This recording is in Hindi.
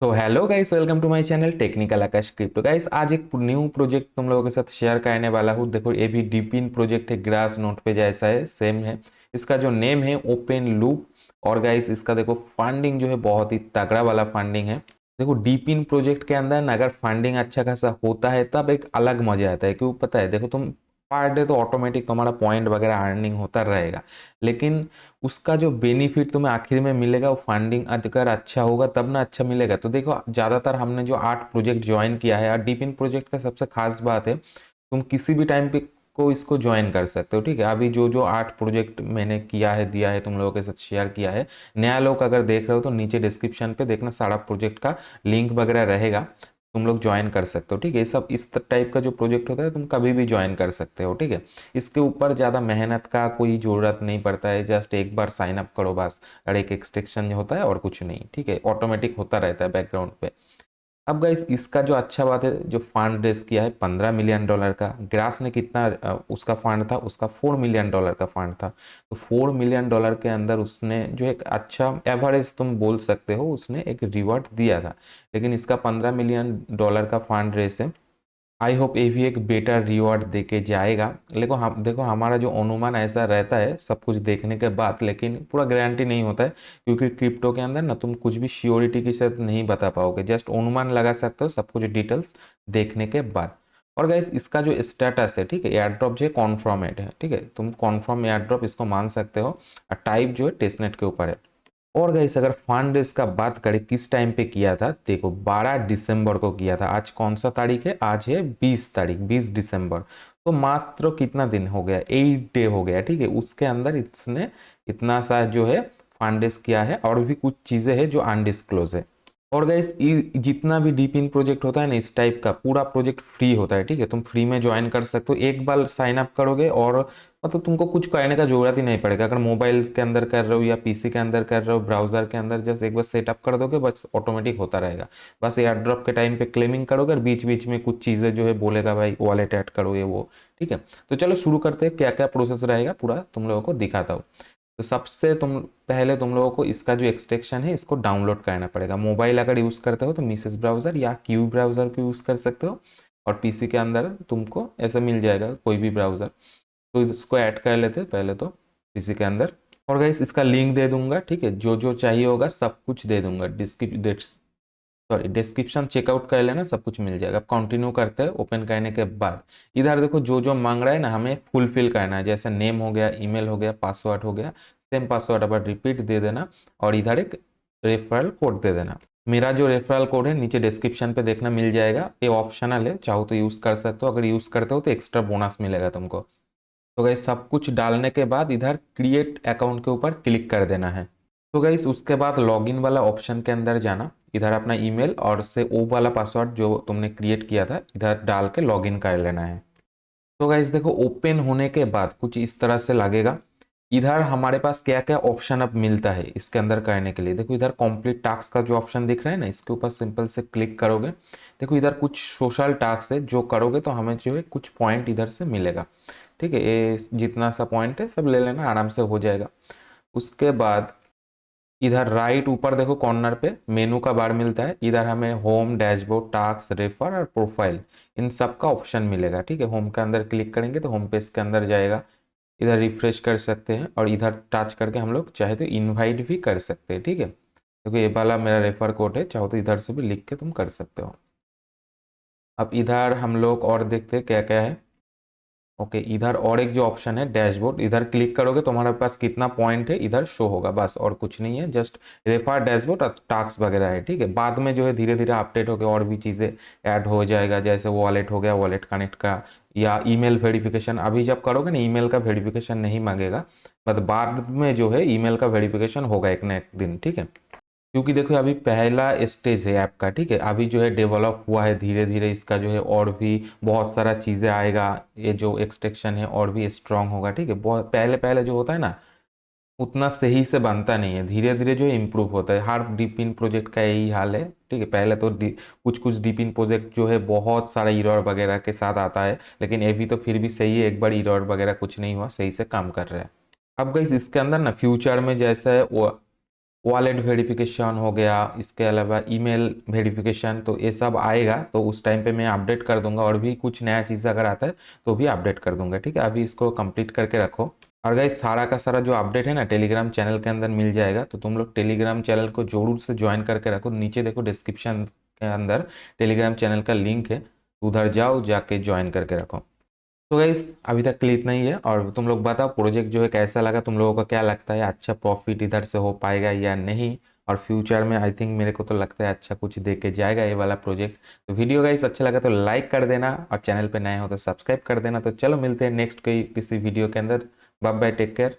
तो hello guys, welcome to my channel technical Akash crypto. Guys आज एक न्यू प्रोजेक्ट तुम लोगों के साथ शेयर करने वाला हूँ। देखो ये भी डीपिन प्रोजेक्ट है, ग्रास नोट पे जैसा है, सेम है। इसका जो नेम है ओपन लूप। और गाइस इसका देखो फंडिंग जो है बहुत ही तगड़ा वाला फंडिंग है। देखो डीपिन प्रोजेक्ट के अंदर ना अगर फंडिंग अच्छा खासा होता है तब एक अलग मजा आता है। क्यों पता है, देखो तुम पर डे तो ऑटोमेटिक तुम्हारा पॉइंट वगैरह अर्निंग होता रहेगा, लेकिन उसका जो बेनिफिट तुम्हें आखिर में मिलेगा वो फंडिंग अगर अच्छा होगा तब ना अच्छा मिलेगा। तो देखो ज़्यादातर हमने जो 8 प्रोजेक्ट ज्वाइन किया है, और डीपिन प्रोजेक्ट का सबसे खास बात है तुम किसी भी टाइम पे को इसको ज्वाइन कर सकते हो। ठीक है, अभी जो जो 8 प्रोजेक्ट मैंने किया है, दिया है, तुम लोगों के साथ शेयर किया है, नया लोग अगर देख रहे हो तो नीचे डिस्क्रिप्शन पे देखना सारा प्रोजेक्ट का लिंक वगैरह रहेगा, तुम लोग ज्वाइन कर सकते हो। ठीक है, ये सब इस टाइप का जो प्रोजेक्ट होता है तुम कभी भी ज्वाइन कर सकते हो। ठीक है, इसके ऊपर ज़्यादा मेहनत का कोई ज़रूरत नहीं पड़ता है, जस्ट एक बार साइन अप करो बस, और एक एक्सटेंशन होता है और कुछ नहीं। ठीक है, ऑटोमेटिक होता रहता है बैकग्राउंड पे। अब गाइस इसका जो अच्छा बात है, जो फंड रेस किया है $15 मिलियन का। ग्रास ने कितना उसका फंड था, उसका $4 मिलियन का फंड था। तो $4 मिलियन के अंदर उसने जो एक अच्छा एवरेज तुम बोल सकते हो, उसने एक रिवॉर्ड दिया था। लेकिन इसका $15 मिलियन का फंड रेस है। आई होप ये भी एक बेटर रिवॉर्ड देके जाएगा। लेकिन हम देखो हमारा जो अनुमान ऐसा रहता है सब कुछ देखने के बाद, लेकिन पूरा गारंटी नहीं होता है, क्योंकि क्रिप्टो के अंदर ना तुम कुछ भी श्योरिटी के साथ नहीं बता पाओगे, जस्ट अनुमान लगा सकते हो सब कुछ डिटेल्स देखने के बाद। और गाइस इसका जो स्टेटस है, ठीक है, एयर ड्रॉप जो है कॉन्फर्मेड है। ठीक है, तुम कॉन्फर्म एयर ड्रॉप इसको मान सकते हो। और टाइप जो है टेस्टनेट के ऊपर है। और गाइस अगर फंड रेस का बात करें किस टाइम पे किया था, देखो 12 दिसंबर को किया था। आज कौन सा तारीख है, आज है 20 तारीख, 20 दिसंबर। तो मात्र कितना दिन हो गया, 8 डे हो गया। ठीक है, उसके अंदर इसने इतना सा जो है फंड रेस किया है, और भी कुछ चीजें हैं जो अनडिस्क्लोज है। और गाइस जितना भी डीप इन प्रोजेक्ट होता है ना इस टाइप का, पूरा प्रोजेक्ट फ्री होता है। ठीक है, तुम फ्री में ज्वाइन कर सकते हो, एक बार साइन अप करोगे और मतलब तुमको कुछ करने का जरूरत ही नहीं पड़ेगा। अगर मोबाइल के अंदर कर रहे हो या पीसी के अंदर कर रहे हो, ब्राउजर के अंदर जस्ट एक बार सेटअप कर दोगे, बस ऑटोमेटिक होता रहेगा। बस एयर ड्रॉप के टाइम पे क्लेमिंग करोगे, और बीच बीच में कुछ चीज़ें जो है बोलेगा भाई वॉलेट ऐड करो ये वो। ठीक है, तो चलो शुरू करते हैं, क्या क्या प्रोसेस रहेगा पूरा तुम लोगों को दिखाता हूँ। तो सबसे तुम पहले तुम लोगों को इसका जो एक्सटेंशन है इसको डाउनलोड करना पड़ेगा। मोबाइल अगर यूज़ करते हो तो मिसेस ब्राउज़र या क्यू ब्राउज़र को यूज़ कर सकते हो, और पीसी के अंदर तुमको ऐसा मिल जाएगा कोई भी ब्राउज़र। तो इसको ऐड कर लेते हैं पहले तो पीसी के अंदर। और गाइस इसका लिंक दे दूंगा, ठीक है, जो जो चाहिए होगा सब कुछ दे दूंगा। डिस्क्रिप्शन चेकआउट कर लेना, सब कुछ मिल जाएगा। अब कंटिन्यू करते हैं। ओपन करने के बाद इधर देखो जो जो मांग रहा है ना हमें फुलफिल करना है, जैसे नेम हो गया, ईमेल हो गया, पासवर्ड हो गया। सेम पासवर्ड अब रिपीट दे देना, और इधर एक रेफरल कोड दे देना। मेरा जो रेफरल कोड है नीचे डिस्क्रिप्शन पे देखना मिल जाएगा, ये ऑप्शनल है, चाहो तो यूज़ कर सकते हो, अगर यूज़ करते हो तो एक्स्ट्रा बोनस मिलेगा तुमको। तो गाइस सब कुछ डालने के बाद इधर क्रिएट अकाउंट के ऊपर क्लिक कर देना है। तो गाइस उसके बाद लॉगिन वाला ऑप्शन के अंदर जाना, इधर अपना ईमेल और से वो वाला पासवर्ड जो तुमने क्रिएट किया था इधर डाल के लॉगिन कर लेना है। तो गाइस देखो ओपन होने के बाद कुछ इस तरह से लगेगा। इधर हमारे पास क्या क्या ऑप्शन अब मिलता है इसके अंदर करने के लिए, देखो इधर कंप्लीट टास्क का जो ऑप्शन दिख रहा है ना, इसके ऊपर सिंपल से क्लिक करोगे। देखो इधर कुछ सोशल टास्क है, जो करोगे तो हमें जो है कुछ पॉइंट इधर से मिलेगा। ठीक है, ये जितना सा पॉइंट है सब ले लेना, आराम से हो जाएगा। उसके बाद इधर राइट ऊपर देखो कॉर्नर पे मेनू का बार मिलता है, इधर हमें होम, डैशबोर्ड, टास्क, रेफर और प्रोफाइल, इन सब का ऑप्शन मिलेगा। ठीक है, होम के अंदर क्लिक करेंगे तो होम पेज के अंदर जाएगा। इधर रिफ्रेश कर सकते हैं, और इधर टच करके हम लोग चाहे तो इनवाइट भी कर सकते हैं। ठीक है, क्योंकि ये वाला मेरा रेफर कोड है, चाहो तो इधर से भी लिख के तुम कर सकते हो। अब इधर हम लोग और देखते हैं क्या क्या है। ओके, इधर और एक जो ऑप्शन है डैशबोर्ड, इधर क्लिक करोगे तो हमारे पास कितना पॉइंट है इधर शो होगा, बस और कुछ नहीं है, जस्ट रेफर, डैशबोर्ड और टास्क वगैरह है। ठीक है, बाद में जो है धीरे धीरे अपडेट होकर और भी चीज़ें ऐड हो जाएगा, जैसे वॉलेट हो गया, वॉलेट कनेक्ट का, या ईमेल वेरिफिकेशन। अभी जब करोगे ना ईमेल का वेरिफिकेशन नहीं मांगेगा, बट बाद में जो है ईमेल का वेरिफिकेशन होगा एक ना एक दिन। ठीक है, क्योंकि देखो अभी पहला स्टेज है ऐप का। ठीक है, अभी जो है डेवलप हुआ है, धीरे धीरे इसका जो है और भी बहुत सारा चीज़ें आएगा, ये जो एक्सटेंशन है और भी स्ट्रांग होगा। ठीक है, बहुत पहले पहले जो होता है ना उतना सही से बनता नहीं है, धीरे धीरे जो है इम्प्रूव होता है। हर डीप इन प्रोजेक्ट का यही हाल है। ठीक है, पहले तो कुछ कुछ डीप इन प्रोजेक्ट जो है बहुत सारा इरर वगैरह के साथ आता है, लेकिन ये भी तो फिर भी सही है, एक बार इरर वगैरह कुछ नहीं हुआ, सही से काम कर रहा है। अब गाइस इसके अंदर ना फ्यूचर में जैसा है वो वॉलेट वेरिफिकेशन हो गया, इसके अलावा ईमेल वेरिफिकेशन, तो ये सब आएगा तो उस टाइम पे मैं अपडेट कर दूंगा, और भी कुछ नया चीज़ अगर आता है तो भी अपडेट कर दूंगा। ठीक है, अभी इसको कंप्लीट करके रखो। और गाइस सारा का सारा जो अपडेट है ना टेलीग्राम चैनल के अंदर मिल जाएगा, तो तुम लोग टेलीग्राम चैनल को जरूर से ज्वाइन करके रखो। नीचे देखो डिस्क्रिप्शन के अंदर टेलीग्राम चैनल का लिंक है, उधर जाओ, जाके ज्वाइन करके रखो। तो गाइस अभी तक के लिए इतना ही है, और तुम लोग बताओ प्रोजेक्ट जो है कैसा लगा, तुम लोगों को क्या लगता है अच्छा प्रॉफिट इधर से हो पाएगा या नहीं, और फ्यूचर में आई थिंक मेरे को तो लगता है अच्छा कुछ दे के जाएगा ये वाला प्रोजेक्ट। तो वीडियो गाइस अच्छा लगा तो लाइक कर देना, और चैनल पे नए हो तो सब्सक्राइब कर देना। तो चलो मिलते हैं नेक्स्ट कोई किसी वीडियो के अंदर। Bye bye, take care.